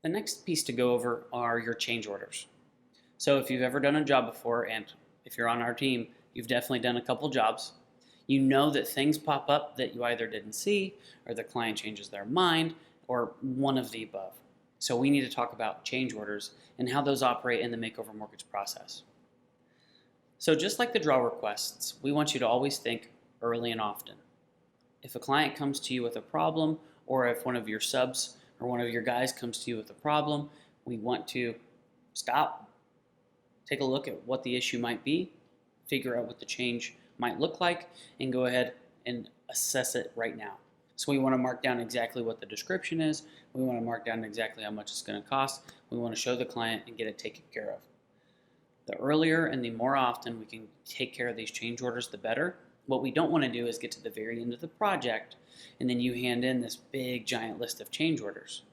The next piece to go over are your change orders. So if you've ever done a job before, and if you're on our team, you've definitely done a couple jobs, you know that things pop up that you either didn't see, or the client changes their mind, or one of the above. So we need to talk about change orders and how those operate in the makeover mortgage process. So just like the draw requests, we want you to always think early and often. If a client comes to you with a problem, or if one of your subs or one of your guys comes to you with a problem, we want to stop, take a look at what the issue might be, figure out what the change might look like, and go ahead and assess it right now. So we want to mark down exactly what the description is. We want to mark down exactly how much it's going to cost. We want to show the client and get it taken care of. The earlier and the more often we can take care of these change orders, the better. What we don't want to do is get to the very end of the project and then you hand in this big giant list of change orders.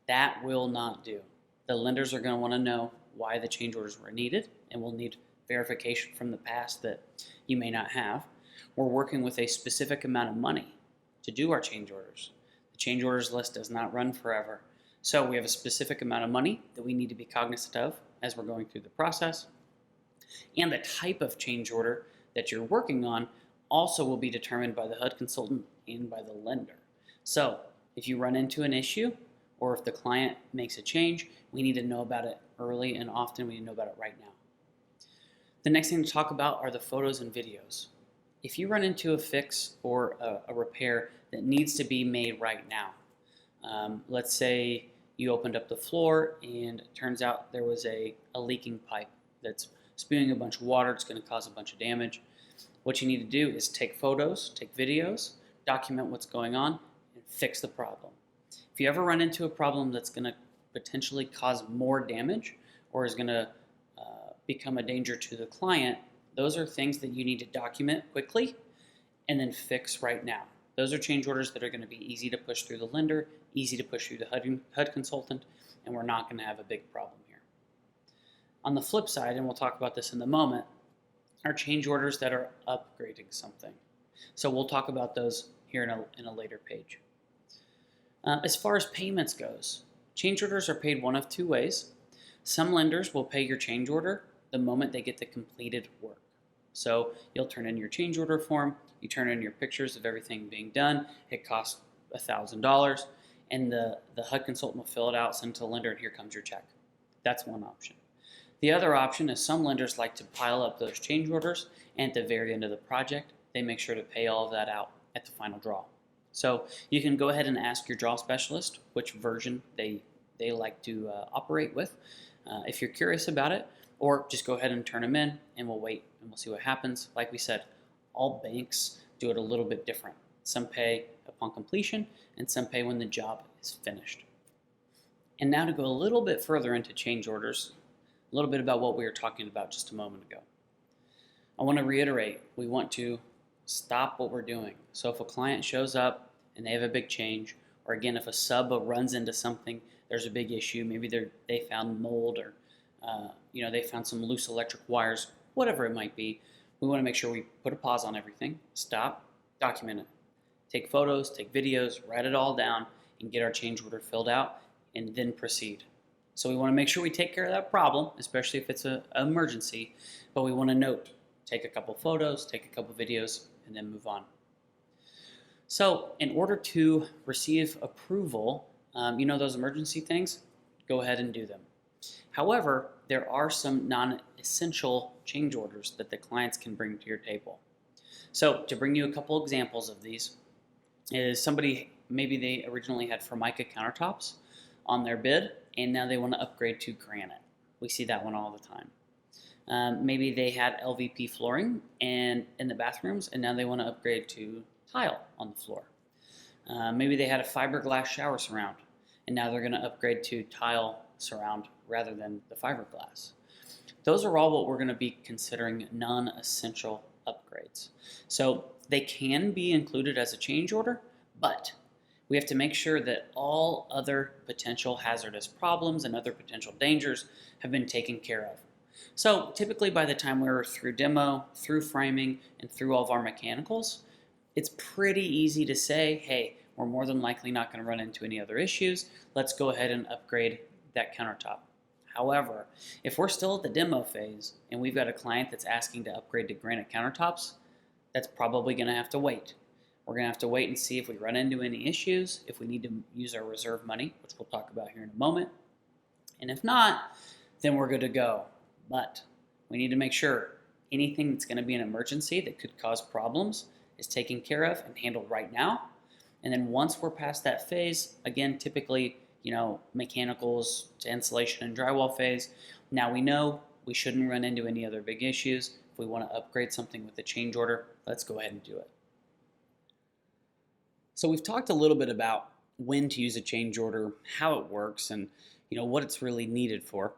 That will not do. The lenders are going to want to know why the change orders were needed, and we'll need verification from the past that you may not have. We're working with a specific amount of money to do our change orders. The change orders list does not run forever. So we have a specific amount of money that we need to be cognizant of as we're going through the process. And the type of change order that you're working on also will be determined by the HUD consultant and by the lender. So if you run into an issue, or if the client makes a change, we need to know about it early and often. We need to know about it right now. The next thing to talk about are the photos and videos. If you run into a fix or a repair that needs to be made right now, let's say you opened up the floor and it turns out there was a leaking pipe that's spewing a bunch of water. It's going to cause a bunch of damage. What you need to do is take photos, take videos, document what's going on, and fix the problem. If you ever run into a problem that's going to potentially cause more damage or is going to become a danger to the client, those are things that you need to document quickly and then fix right now. Those are change orders that are going to be easy to push through the lender, easy to push through the HUD consultant, and we're not going to have a big problem here. On the flip side, and we'll talk about this in a moment, are change orders that are upgrading something. So we'll talk about those here in a later page. As far as payments goes, change orders are paid one of two ways. Some lenders will pay your change order the moment they get the completed work. So you'll turn in your change order form, you turn in your pictures of everything being done, it costs $1,000, and the HUD consultant will fill it out, send it to the lender, and here comes your check. That's one option. The other option is some lenders like to pile up those change orders, and at the very end of the project, they make sure to pay all of that out at the final draw. So you can go ahead and ask your draw specialist which version they like to operate with if you're curious about it, or just go ahead and turn them in and we'll wait and we'll see what happens. Like we said, all banks do it a little bit different. Some pay upon completion and some pay when the job is finished. And now to go a little bit further into change orders, a little bit about what we were talking about just a moment ago. I want to reiterate, we want to stop what we're doing. So if a client shows up and they have a big change, or again, if a sub runs into something, there's a big issue, maybe they found mold or they found some loose electric wires, whatever it might be, we want to make sure we put a pause on everything, stop, document it. Take photos, take videos, write it all down, and get our change order filled out, and then proceed. So we want to make sure we take care of that problem, especially if it's an emergency, but we want to note, take a couple photos, take a couple videos, and then move on. So in order to receive approval, those emergency things, go ahead and do them. However, there are some non-essential change orders that the clients can bring to your table. So to bring you a couple examples of these, is somebody, maybe they originally had Formica countertops on their bid, and now they want to upgrade to granite. We see that one all the time. Maybe they had LVP flooring in the bathrooms, and now they want to upgrade to tile on the floor. Maybe they had a fiberglass shower surround, and now they're going to upgrade to tile surround rather than the fiberglass. Those are all what we're going to be considering non-essential upgrades. So they can be included as a change order, but we have to make sure that all other potential hazardous problems and other potential dangers have been taken care of. So typically by the time we're through demo, through framing, and through all of our mechanicals, it's pretty easy to say, hey, we're more than likely not going to run into any other issues. Let's go ahead and upgrade that countertop. However, if we're still at the demo phase and we've got a client that's asking to upgrade to granite countertops, that's probably going to have to wait. We're going to have to wait and see if we run into any issues, if we need to use our reserve money, which we'll talk about here in a moment. And if not, then we're good to go. But we need to make sure anything that's going to be an emergency that could cause problems is taken care of and handled right now. And then once we're past that phase, again, typically, mechanicals to insulation and drywall phase, now we know we shouldn't run into any other big issues. If we want to upgrade something with a change order, let's go ahead and do it. So we've talked a little bit about when to use a change order, how it works, and what it's really needed for.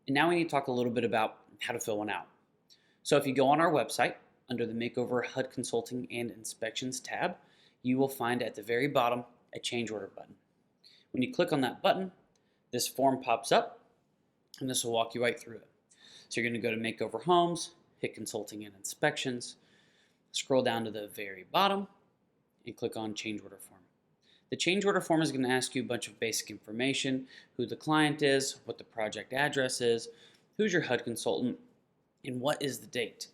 And now we need to talk a little bit about how to fill one out. So if you go on our website, under the Makeover HUD Consulting and Inspections tab, you will find at the very bottom a change order button. When you click on that button, this form pops up, and this will walk you right through it. So you're going to go to Makeover Homes, hit Consulting and Inspections, scroll down to the very bottom, and click on Change Order Form. The change order form is going to ask you a bunch of basic information, who the client is, what the project address is, who's your HUD consultant, and what is the date.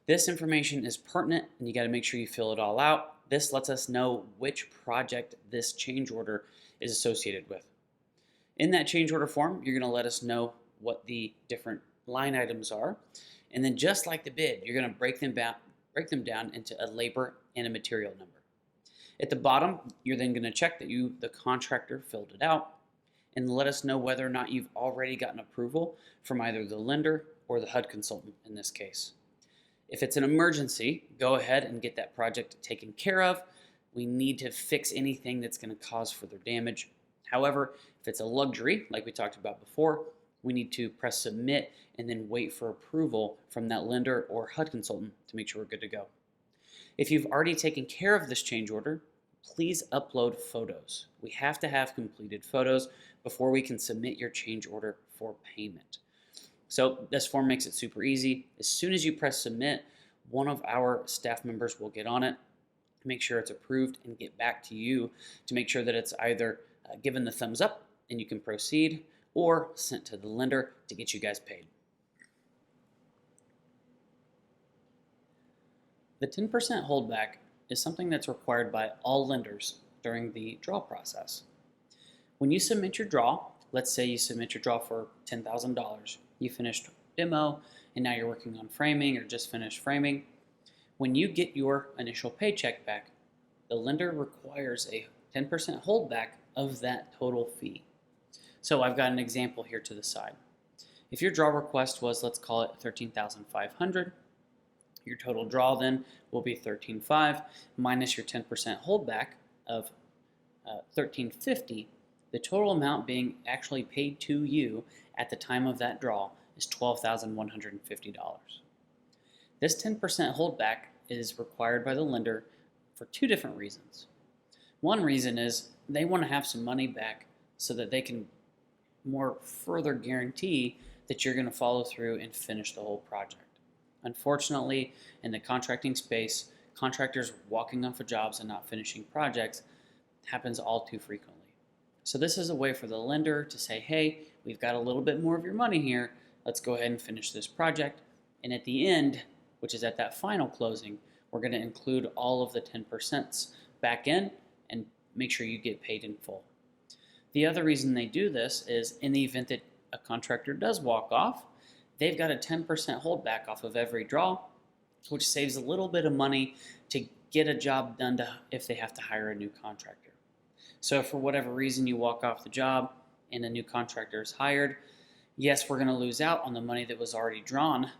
This information is pertinent, and you got to make sure you fill it all out. This lets us know which project this change order is associated with. In that change order form, you're going to let us know what the different line items are, and then just like the bid, you're going to break them down into a labor and a material number. At the bottom, you're then going to check that the contractor, filled it out, and let us know whether or not you've already gotten approval from either the lender or the HUD consultant in this case. If it's an emergency, go ahead and get that project taken care of. We need to fix anything that's going to cause further damage. However, if it's a luxury, like we talked about before, we need to press submit and then wait for approval from that lender or HUD consultant to make sure we're good to go. If you've already taken care of this change order, please upload photos. We have to have completed photos before we can submit your change order for payment. So this form makes it super easy. As soon as you press submit, one of our staff members will get on it, make sure it's approved, and get back to you to make sure that it's either given the thumbs up and you can proceed, or sent to the lender to get you guys paid. The 10% holdback is something that's required by all lenders during the draw process. When you submit your draw, let's say you submit your draw for $10,000, you finished demo, and now you're working on framing or just finished framing. When you get your initial paycheck back, the lender requires a 10% holdback of that total fee. So I've got an example here to the side. If your draw request was, let's call it $13,500, your total draw then will be $13,500 minus your 10% holdback of $13,50. The total amount being actually paid to you at the time of that draw is $12,150. This 10% holdback is required by the lender for two different reasons. One reason is they want to have some money back so that they can more further guarantee that you're going to follow through and finish the whole project. Unfortunately, in the contracting space, contractors walking off of jobs and not finishing projects happens all too frequently. So this is a way for the lender to say, hey, we've got a little bit more of your money here. Let's go ahead and finish this project. And at the end, which is at that final closing, we're going to include all of the 10% back in and make sure you get paid in full. The other reason they do this is in the event that a contractor does walk off, they've got a 10% holdback off of every draw, which saves a little bit of money to get a job done if they have to hire a new contractor. So if for whatever reason you walk off the job and a new contractor is hired, yes, we're going to lose out on the money that was already drawn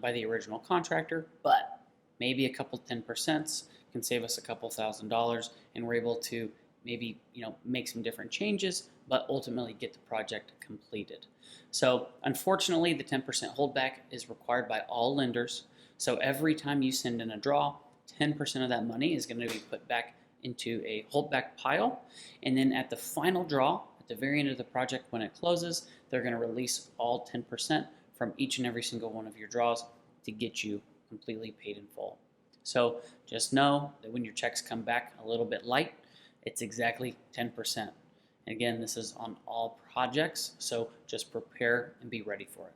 by the original contractor, but maybe a couple 10% can save us a couple $1,000s, and we're able to maybe make some different changes, but ultimately get the project completed. So unfortunately, the 10% holdback is required by all lenders. So every time you send in a draw, 10% of that money is going to be put back into a holdback pile. And then at the final draw, at the very end of the project when it closes, they're going to release all 10% from each and every single one of your draws to get you completely paid in full. So just know that when your checks come back a little bit light, It's exactly 10%. Again, this is on all projects, so just prepare and be ready for it.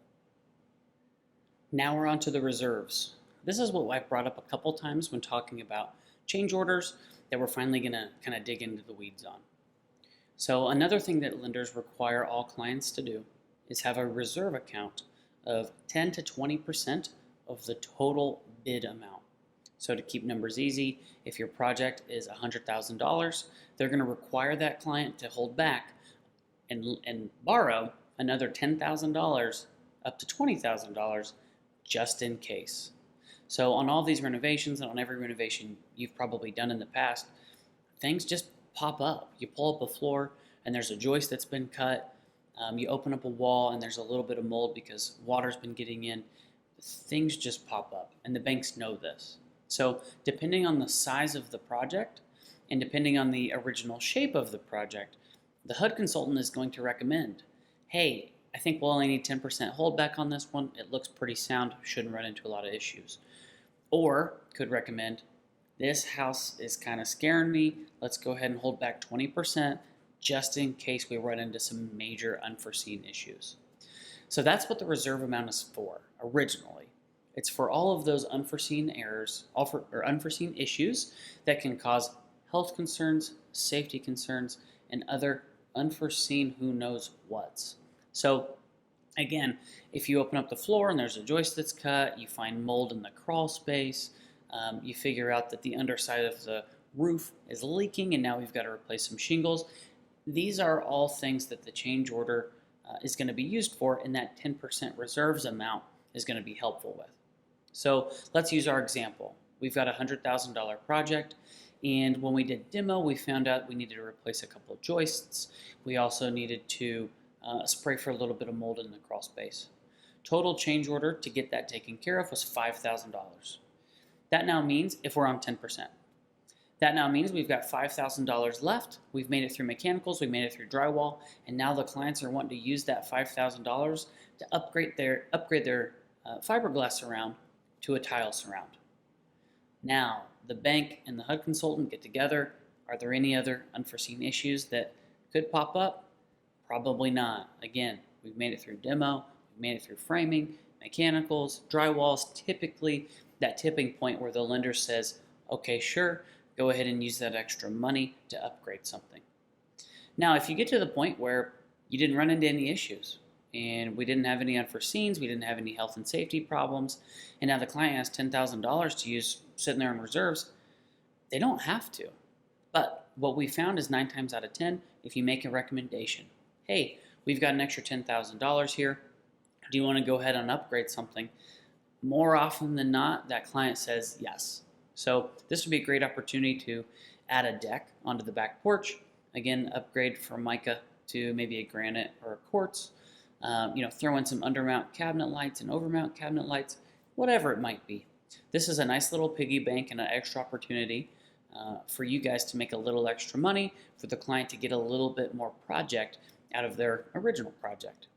Now we're on to the reserves. This is what I've brought up a couple times when talking about change orders that we're finally going to kind of dig into the weeds on. So another thing that lenders require all clients to do is have a reserve account of 10 to 20% of the total bid amount. So to keep numbers easy, if your project is $100,000, they're going to require that client to hold back and borrow another $10,000 up to $20,000 just in case. So on all these renovations and on every renovation you've probably done in the past, things just pop up. You pull up a floor and there's a joist that's been cut. You open up a wall and there's a little bit of mold because water's been getting in. Things just pop up, and the banks know this. So depending on the size of the project and depending on the original shape of the project, the HUD consultant is going to recommend, hey, I think we'll only need 10% holdback on this one. It looks pretty sound, shouldn't run into a lot of issues. Or could recommend, this house is kind of scaring me. Let's go ahead and hold back 20% just in case we run into some major unforeseen issues. So that's what the reserve amount is for originally. It's for all of those unforeseen errors or unforeseen issues that can cause health concerns, safety concerns, and other unforeseen who knows what's. So again, if you open up the floor and there's a joist that's cut, you find mold in the crawl space, you figure out that the underside of the roof is leaking and now we've got to replace some shingles. These are all things that the change order is going to be used for, and that 10% reserves amount is going to be helpful with. So let's use our example. We've got a $100,000 project, and when we did demo, we found out we needed to replace a couple of joists. We also needed to spray for a little bit of mold in the crawl space. Total change order to get that taken care of was $5,000. That now means, if we're on 10%, that now means we've got $5,000 left. We've made it through mechanicals, we've made it through drywall, and now the clients are wanting to use that $5,000 to upgrade their fiberglass surround to a tile surround. Now, the bank and the HUD consultant get together. Are there any other unforeseen issues that could pop up? Probably not. Again, we've made it through demo, we've made it through framing, mechanicals, drywalls, typically that tipping point where the lender says, okay, sure, go ahead and use that extra money to upgrade something. Now, if you get to the point where you didn't run into any issues, and we didn't have any unforeseens, we didn't have any health and safety problems, and now the client has $10,000 to use sitting there in reserves, they don't have to. But what we found is 9 times out of 10, if you make a recommendation, hey, we've got an extra $10,000 here, do you want to go ahead and upgrade something? More often than not, that client says yes. So this would be a great opportunity to add a deck onto the back porch. Again, upgrade from mica to maybe a granite or a quartz. Throw in some undermount cabinet lights and overmount cabinet lights, whatever it might be. This is a nice little piggy bank and an extra opportunity for you guys to make a little extra money, for the client to get a little bit more project out of their original project.